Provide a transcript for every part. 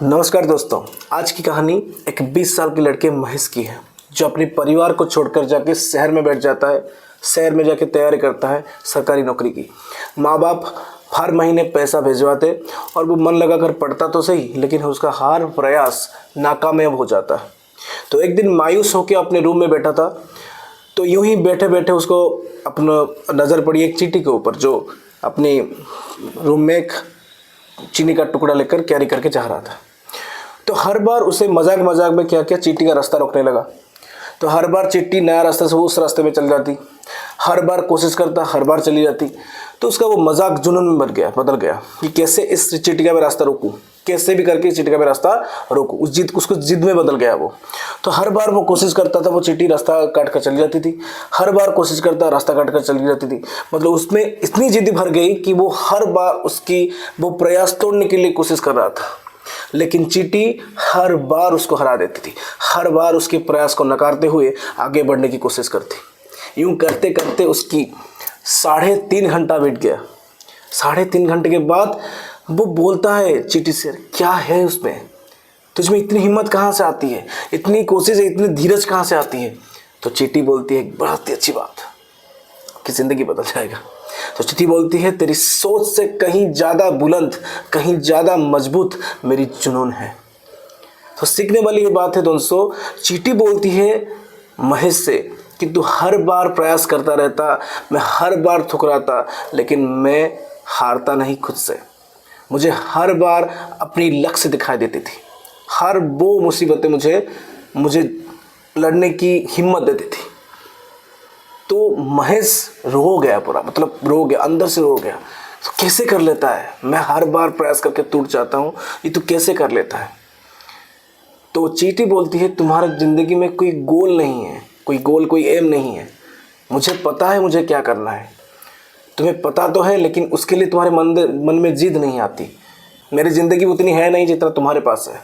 नमस्कार दोस्तों, आज की कहानी एक 20 साल के लड़के महेश की है जो अपने परिवार को छोड़कर जाके शहर में बैठ जाता है। शहर में जाके तैयारी करता है सरकारी नौकरी की। माँ बाप हर महीने पैसा भिजवाते और वो मन लगाकर पढ़ता तो सही, लेकिन उसका हर प्रयास नाकामयाब हो जाता है। तो एक दिन मायूस होकर अपने रूम में बैठा था, तो यूं ही बैठे बैठे उसको अपना नज़र पड़ी एक चींटी के ऊपर जो अपने रूम में एक चीनी का टुकड़ा लेकर कैरी करके जा रहा था। तो हर बार उसे मजाक मजाक में क्या किया, चींटी का रास्ता रोकने लगा। तो हर बार चींटी नया रास्ता से उस रास्ते में चल जाती, हर बार कोशिश करता, हर बार चली जाती। तो उसका वो मजाक जुनून में बदल गया कि कैसे इस चींटी का मैं रास्ता रोकूं, कैसे भी करके चींटी का मैं रास्ता रोकूं। उसको जिद में बदल गया वो। तो हर बार वो कोशिश करता था, वो चींटी रास्ता काट कर चली जाती थी। हर बार कोशिश करता, रास्ता काट कर चली जाती थी। मतलब उसमें इतनी जिद भर गई कि वो हर बार उसकी वो प्रयास तोड़ने के लिए कोशिश कर रहा था, लेकिन चींटी हर बार उसको हरा देती थी। हर बार उसके प्रयास को नकारते हुए आगे बढ़ने की कोशिश करती। यूं करते करते उसकी 3.5 घंटा बीत गया। 3.5 घंटे के बाद वो बोलता है चींटी से, क्या है उसमें, तुझमें इतनी हिम्मत कहाँ से आती है, इतनी कोशिश है, इतनी धीरज कहाँ से आती है। तो चींटी बोलती है, एक बहुत ही अच्छी बात, आपकी ज़िंदगी बदल जाएगा। तो चींटी बोलती है, तेरी सोच से कहीं ज़्यादा बुलंद, कहीं ज़्यादा मजबूत मेरी जुनून है। तो सीखने वाली ये बात है दोस्तों। चींटी बोलती है महेश से कि तू हर बार प्रयास करता रहता, मैं हर बार ठुकराता, लेकिन मैं हारता नहीं खुद से। मुझे हर बार अपनी लक्ष्य दिखाई देती थी, हर वो मुसीबतें मुझे लड़ने की हिम्मत देती थी। तो महेश रो गया पूरा, मतलब रो गया, अंदर से रो गया। तो कैसे कर लेता है, मैं हर बार प्रयास करके टूट जाता हूँ, ये तो कैसे कर लेता है। तो चींटी बोलती है, तुम्हारी ज़िंदगी में कोई गोल नहीं है, कोई गोल, कोई एम नहीं है। मुझे पता है मुझे क्या करना है, तुम्हें पता तो है, लेकिन उसके लिए तुम्हारे मन में जिद नहीं आती। मेरी ज़िंदगी उतनी है नहीं जितना तुम्हारे पास है,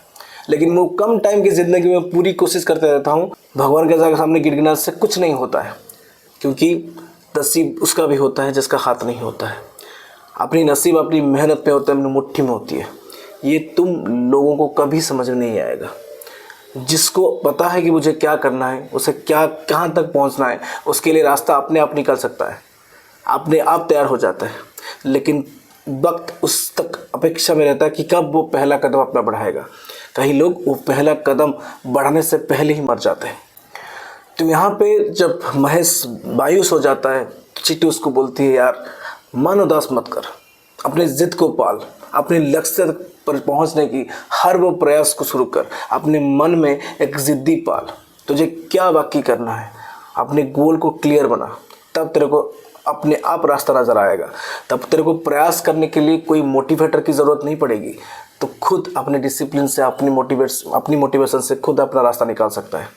लेकिन वो कम टाइम की ज़िंदगी में पूरी कोशिश करते रहता हूँ। भगवान के सामने गिड़गिड़ाने से कुछ नहीं होता है, क्योंकि नसीब उसका भी होता है जिसका हाथ नहीं होता है। अपनी नसीब अपनी मेहनत पे होता है, अपनी मुट्ठी में होती है। ये तुम लोगों को कभी समझ में नहीं आएगा। जिसको पता है कि मुझे क्या करना है, उसे कहाँ तक पहुंचना है, उसके लिए रास्ता अपने आप निकल सकता है, अपने आप तैयार हो जाता है। लेकिन वक्त उस तक अपेक्षा में रहता है कि कब वो पहला कदम अपना बढ़ाएगा। कई लोग वो पहला कदम बढ़ाने से पहले ही मर जाते हैं। तो यहाँ पे जब महेश मायूस हो जाता है, तो चींटी उसको बोलती है, यार मन उदास मत कर, अपने ज़िद को पाल, अपने लक्ष्य पर पहुँचने की हर वो प्रयास को शुरू कर, अपने मन में एक ज़िद्दी पाल। तुझे क्या बाकी करना है, अपने गोल को क्लियर बना, तब तेरे को अपने आप रास्ता नज़र आएगा। तब तेरे को प्रयास करने के लिए कोई मोटिवेटर की ज़रूरत नहीं पड़ेगी। तो खुद अपने डिसिप्लिन से, अपनी मोटिवेशन से खुद अपना रास्ता निकाल सकता है।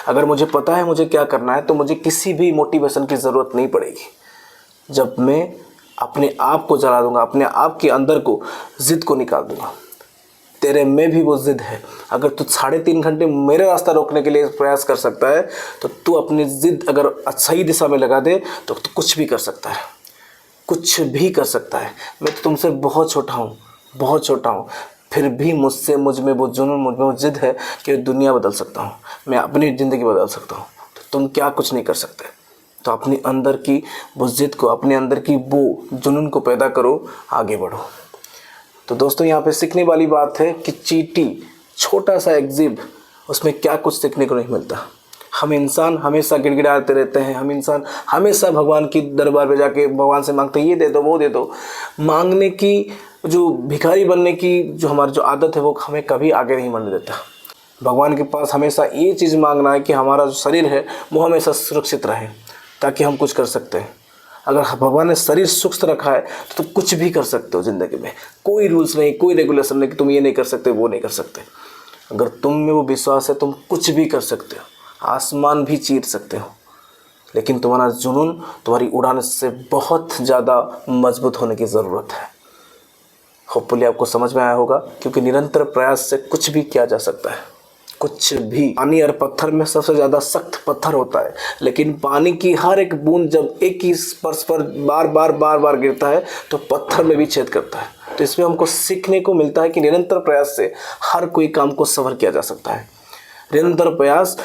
अगर मुझे पता है मुझे क्या करना है, तो मुझे किसी भी मोटिवेशन की ज़रूरत नहीं पड़ेगी। जब मैं अपने आप को जला दूंगा, अपने आप के अंदर को, ज़िद को निकाल दूंगा। तेरे में भी वो ज़िद है। अगर तू 3.5 घंटे मेरे रास्ता रोकने के लिए प्रयास कर सकता है, तो तू अपनी ज़िद अगर सही दिशा में लगा दे तो तू कुछ भी कर सकता है, कुछ भी कर सकता है। मैं तो तुमसे बहुत छोटा हूँ, बहुत छोटा हूँ, फिर भी मुझ में वो जुनून, मुझ में वो ज़िद है कि दुनिया बदल सकता हूँ, मैं अपनी ज़िंदगी बदल सकता हूँ। तो तुम क्या कुछ नहीं कर सकते। तो अपने अंदर की वो ज़िद को, अपने अंदर की वो जुनून को पैदा करो, आगे बढ़ो। तो दोस्तों, यहाँ पे सीखने वाली बात है कि चींटी छोटा सा एक जीव, उसमें क्या कुछ सीखने को नहीं मिलता। हम इंसान हमेशा गिड़गिड़ाते रहते हैं, हम इंसान हमेशा भगवान की दरबार पे जाके भगवान से मांगते हैं, ये दे दो, वो दे दो। मांगने की जो भिखारी बनने की जो हमारी जो आदत है, वो हमें कभी आगे नहीं बढ़ने देता। भगवान के पास हमेशा ये चीज़ मांगना है कि हमारा जो शरीर है वो हमेशा सुरक्षित रहे, ताकि हम कुछ कर सकते हैं। अगर भगवान ने शरीर सुस्त रखा है तो तुम कुछ भी कर सकते हो ज़िंदगी में। कोई रूल्स नहीं, कोई रेगुलेशन नहीं कि तुम ये नहीं कर सकते, वो नहीं कर सकते। अगर तुम में वो विश्वास है, तुम कुछ भी कर सकते हो, आसमान भी चीर सकते हो। लेकिन तुम्हारा जुनून, तुम्हारी उड़ान से बहुत ज़्यादा मजबूत होने की ज़रूरत है। होपफुली आपको समझ में आया होगा, क्योंकि निरंतर प्रयास से कुछ भी किया जा सकता है, कुछ भी। पानी और पत्थर में सबसे ज़्यादा सख्त पत्थर होता है, लेकिन पानी की हर एक बूंद जब एक ही स्पर्श पर बार बार गिरता है तो पत्थर में भी छेद करता है। तो इसमें हमको सीखने को मिलता है कि निरंतर प्रयास से हर कोई काम को सफल किया जा सकता है। निरंतर प्रयास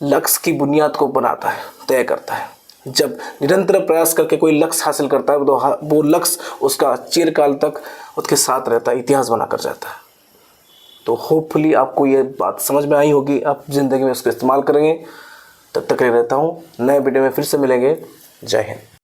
लक्ष्य की बुनियाद को बनाता है, तय करता है। जब निरंतर प्रयास करके कोई लक्ष्य हासिल करता है तो वो लक्ष्य उसका चिरकाल तक उसके साथ रहता है, इतिहास बनाकर जाता है। तो होपफुली आपको ये बात समझ में आई होगी, आप ज़िंदगी में उसको इस्तेमाल करेंगे। तब तक रहता हूँ, नए वीडियो में फिर से मिलेंगे। जय हिंद।